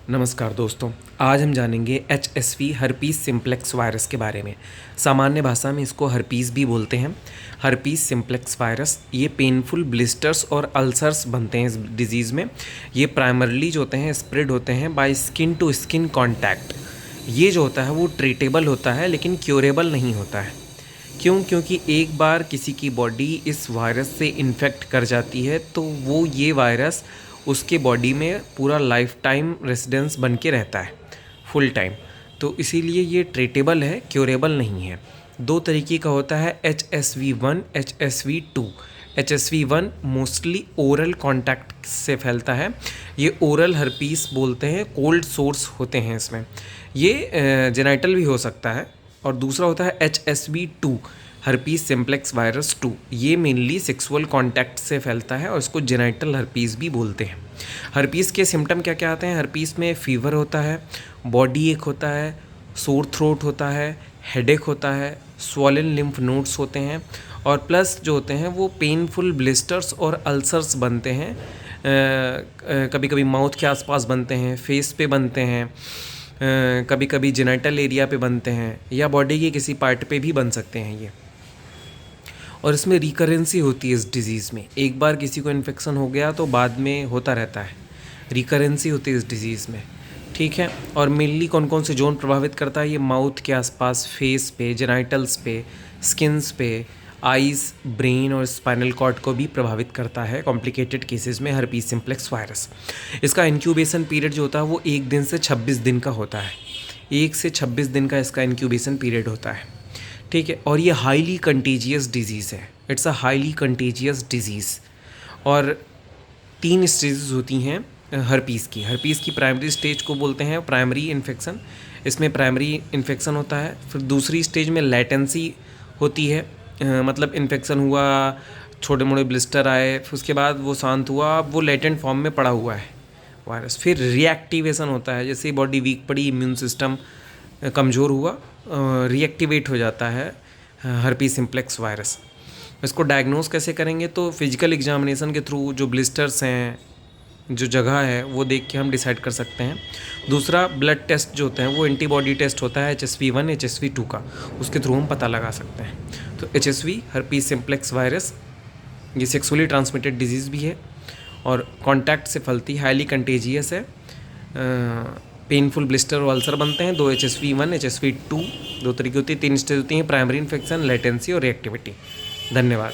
नमस्कार दोस्तों, आज हम जानेंगे HSV हर्पीस सिम्प्लेक्स वायरस के बारे में। सामान्य भाषा में इसको हर्पीस भी बोलते हैं। हर्पीस सिम्प्लेक्स वायरस ये पेनफुल ब्लिस्टर्स और अल्सर्स बनते हैं इस डिज़ीज़ में। ये प्राइमरली जो होते हैं स्प्रेड होते हैं by skin to skin contact. ये जो होता है वो ट्रीटेबल होता है लेकिन क्योरेबल नहीं होता है। क्यों? क्योंकि एक बार किसी की बॉडी इस वायरस से इन्फेक्ट कर जाती है तो वो ये वायरस उसके बॉडी में पूरा लाइफ टाइम रेसिडेंस बन के रहता है, फुल टाइम। तो इसीलिए ये ट्रीटेबल है, क्योरेबल नहीं है। दो तरीके का होता है HSV1, HSV2। HSV1 mostly oral contact से फैलता है। ये ओरल हर्पीस बोलते हैं, कोल्ड सोर्स होते हैं इसमें। ये जेनाइटल भी हो सकता है। और दूसरा होता है HSV2, हर्पीस सिम्प्लेक्स वायरस 2। ये मेनली सेक्सुअल कांटेक्ट से फैलता है और इसको जेनाइटल हर्पीस भी बोलते हैं। हर्पीस के सिम्टम क्या क्या आते हैं? हर्पीस में फीवर होता है, बॉडी एक होता है, सोर थ्रोट होता है, हेडेक होता है, स्वॉलन लिम्फ नोड्स होते हैं और प्लस जो होते हैं वो पेनफुल ब्लिस्टर्स और अल्सर्स बनते हैं। कभी कभी माउथ के आसपास बनते हैं, फेस पे बनते हैं, कभी कभी जेनाइटल एरिया पे बनते हैं या बॉडी के किसी पार्ट पे भी बन सकते हैं ये। और इसमें रिकरेंसी होती है इस डिज़ीज़ में। एक बार किसी को इन्फेक्शन हो गया तो बाद में होता रहता है, रिकरेंसी होती है इस डिज़ीज़ में, ठीक है। और मेनली कौन कौन से जोन प्रभावित करता है? ये माउथ के आसपास, फेस पे, जेनाइटल्स पे, स्किन्स पे, आइज़, ब्रेन और स्पाइनल कॉर्ड को भी प्रभावित करता है कॉम्प्लिकेटेड केसेस में हर्पीस सिम्प्लेक्स वायरस। इसका इंक्यूबेशन पीरियड जो होता है वो 1 दिन से 26 दिन का होता है। 1 से 26 दिन का इसका इंक्यूबेशन पीरियड होता है, ठीक है। और ये हाईली कंटेजियस डिजीज़ है, it's a highly contagious disease. और 3 स्टेजेस होती हैं हर्पीस की। हर्पीस की प्राइमरी स्टेज को बोलते हैं प्राइमरी इन्फेक्शन। इसमें प्राइमरी इन्फेक्शन होता है। फिर दूसरी स्टेज में लेटेंसी होती है, मतलब इन्फेक्शन हुआ, छोटे मोटे ब्लिस्टर आए, फिर उसके बाद वो शांत हुआ, अब वो लेटेंट फॉर्म में पड़ा हुआ है वायरस। फिर रिएक्टिवेशन होता है, जैसे बॉडी वीक पड़ी, इम्यून सिस्टम कमज़ोर हुआ, रीएक्टिवेट हो जाता है हर्पीस सिम्प्लेक्स वायरस। इसको डायग्नोस कैसे करेंगे? तो फिजिकल एग्जामिनेशन के थ्रू जो ब्लिस्टर्स हैं, जो जगह है वो देख के हम डिसाइड कर सकते हैं। दूसरा ब्लड टेस्ट जो होते हैं वो एंटीबॉडी टेस्ट होता है HSV1, HSV2 का, उसके थ्रू हम पता लगा सकते हैं। तो HSV हर्पीस सिम्प्लेक्स वायरस ये सेक्सुअली ट्रांसमिटेड डिजीज़ भी है और कॉन्टैक्ट से फैलती, हाईली कंटेजियस है। पेनफुल ब्लिस्टर और अल्सर बनते हैं। 2 HSV1, HSV2, 2 तरीके होती है, 3 स्टेज होती हैं, प्राइमरी इन्फेक्शन, लेटेंसी और रिएक्टिविटी। धन्यवाद।